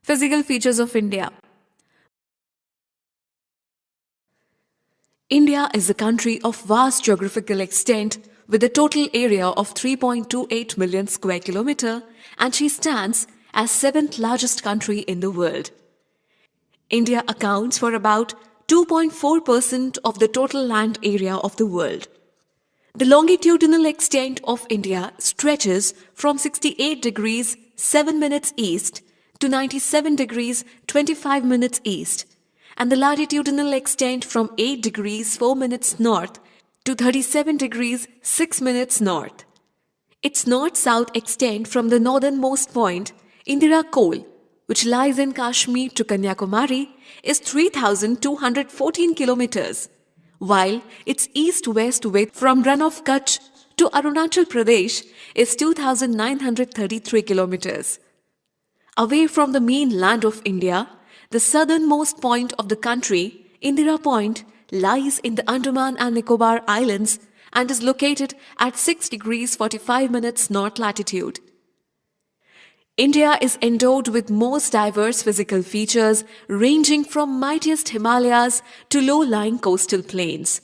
Physical features of India. India is a country of vast geographical extent with a total area of 3.28 million square kilometer, and she stands as seventh largest country in the world. India accounts for about 2.4% of the total land area of the world. The longitudinal extent of India stretches from 68 degrees 7 minutes east to 97 degrees 25 minutes east, and the latitudinal extent from 8 degrees 4 minutes north to 37 degrees 6 minutes north. Its north-south extent from the northernmost point, Indira Col, which lies in Kashmir to Kanyakumari, is 3,214 kilometers, while its east-west width from Rann of Kutch to Arunachal Pradesh is 2,933 kilometers. Away from the main land of India, the southernmost point of the country, Indira Point, lies in the Andaman and Nicobar Islands and is located at 6 degrees 45 minutes north latitude. India is endowed with most diverse physical features ranging from mightiest Himalayas to low-lying coastal plains.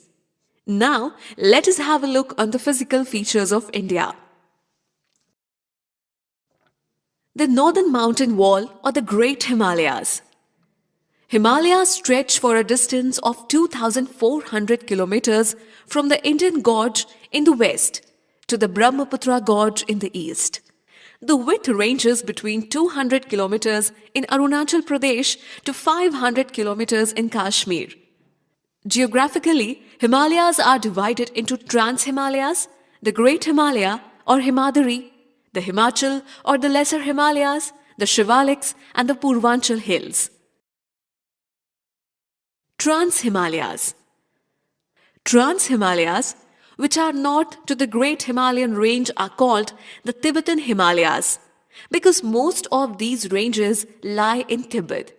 Now, let us have a look on the physical features of India. The Northern Mountain Wall or the Great Himalayas. Himalayas stretch for a distance of 2,400 kilometers from the Indian Gorge in the west to the Brahmaputra Gorge in the east. The width ranges between 200 kilometers in Arunachal Pradesh to 500 kilometers in Kashmir. Geographically, Himalayas are divided into Trans-Himalayas, the Great Himalaya or Himadri, the Himachal or the Lesser Himalayas, the Shivaliks and the Purvanchal Hills. Trans-Himalayas. Trans-Himalayas, which are north to the Great Himalayan Range, are called the Tibetan Himalayas because most of these ranges lie in Tibet.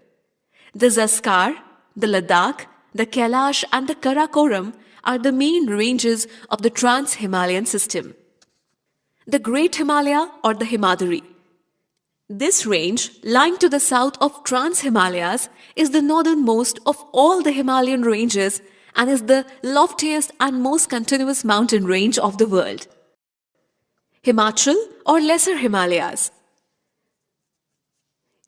The Zanskar, the Ladakh, the Kailash and the Karakoram are the main ranges of the Trans-Himalayan system. The Great Himalaya or the Himadri. This range, lying to the south of Trans-Himalayas, is the northernmost of all the Himalayan ranges and is the loftiest and most continuous mountain range of the world. Himachal or Lesser Himalayas.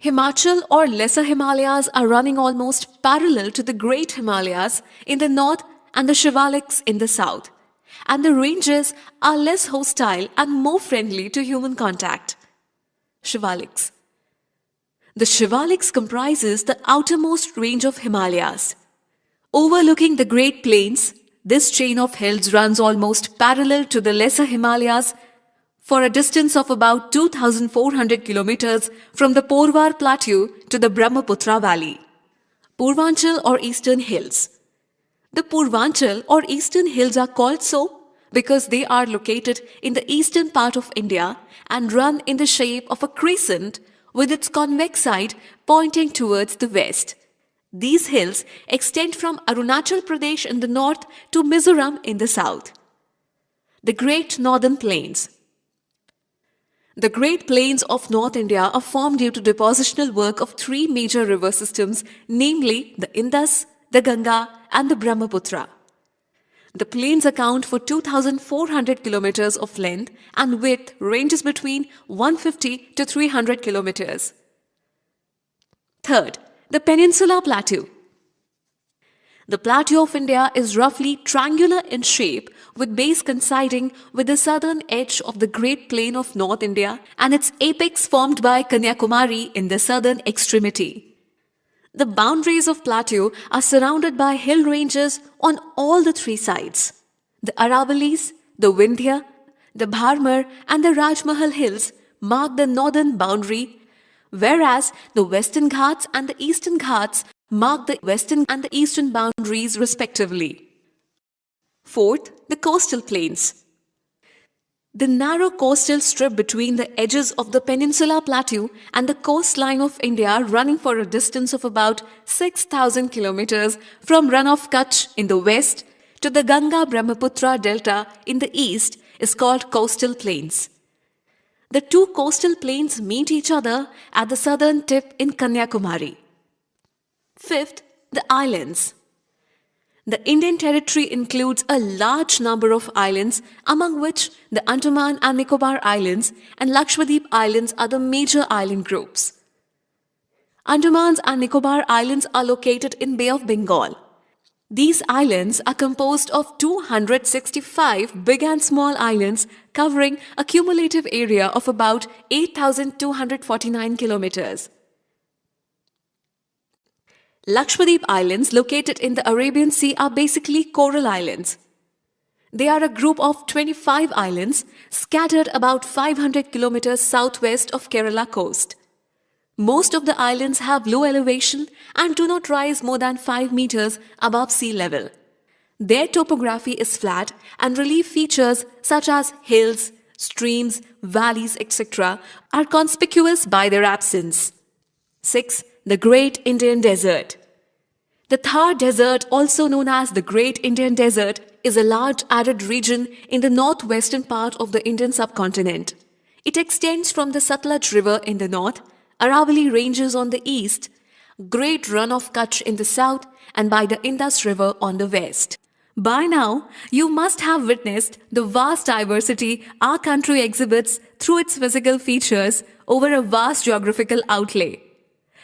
Himachal or Lesser Himalayas are running almost parallel to the Great Himalayas in the north and the Shivaliks in the south, and the ranges are less hostile and more friendly to human contact. Shivaliks. The Shivaliks comprises the outermost range of Himalayas. Overlooking the Great Plains, this chain of hills runs almost parallel to the Lesser Himalayas for a distance of about 2,400 kilometers from the Porvar Plateau to the Brahmaputra Valley. Purvanchal or Eastern Hills. The Purvanchal or Eastern Hills are called so because they are located in the eastern part of India and run in the shape of a crescent with its convex side pointing towards the west. These hills extend from Arunachal Pradesh in the north to Mizoram in the south. The Great Northern Plains. The Great Plains of North India are formed due to depositional work of three major river systems, namely the Indus, the Ganga and the Brahmaputra. The plains account for 2,400 kilometers of length and width ranges between 150 to 300 kilometers. Third, the Peninsular Plateau. The plateau of India is roughly triangular in shape with base coinciding with the southern edge of the Great Plain of North India and its apex formed by Kanyakumari in the southern extremity. The boundaries of plateau are surrounded by hill ranges on all the three sides. The Aravallis, the Vindhya, the Bharmar and the Rajmahal hills mark the northern boundary, whereas the Western Ghats and the Eastern Ghats mark the western and the eastern boundaries respectively. Fourth, the coastal plains. The narrow coastal strip between the edges of the Peninsular Plateau and the coastline of India, running for a distance of about 6,000 kilometers from Rann of Kutch in the west to the Ganga Brahmaputra Delta in the east, is called coastal plains. The two coastal plains meet each other at the southern tip in Kanyakumari. Fifth, the islands. The Indian territory includes a large number of islands, among which the Andaman and Nicobar Islands and Lakshadweep Islands are the major island groups. Andamans and Nicobar Islands are located in Bay of Bengal. These islands are composed of 265 big and small islands covering a cumulative area of about 8,249 kilometers. Lakshadweep Islands located in the Arabian Sea are basically coral islands. They are a group of 25 islands scattered about 500 kilometers southwest of Kerala coast. Most of the islands have low elevation and do not rise more than 5 meters above sea level. Their topography is flat and relief features such as hills, streams, valleys, etc. are conspicuous by their absence. 6. The Great Indian Desert. The Thar Desert, also known as the Great Indian Desert, is a large arid region in the northwestern part of the Indian subcontinent. It extends from the Satluj River in the north, Aravalli Ranges on the east, Great Run of Kutch in the south, and by the Indus River on the west. By now, you must have witnessed the vast diversity our country exhibits through its physical features over a vast geographical outlay.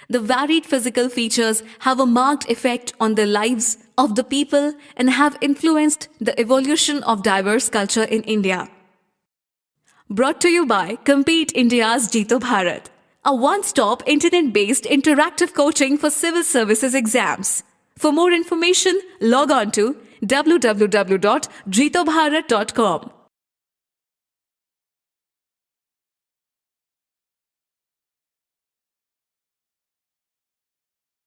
The varied physical features have a marked effect on the lives of the people and have influenced the evolution of diverse culture in India. Brought to you by Compete India's Jeeto Bharat, a one-stop internet-based interactive coaching for civil services exams. For more information, log on to www.jeetobharat.com.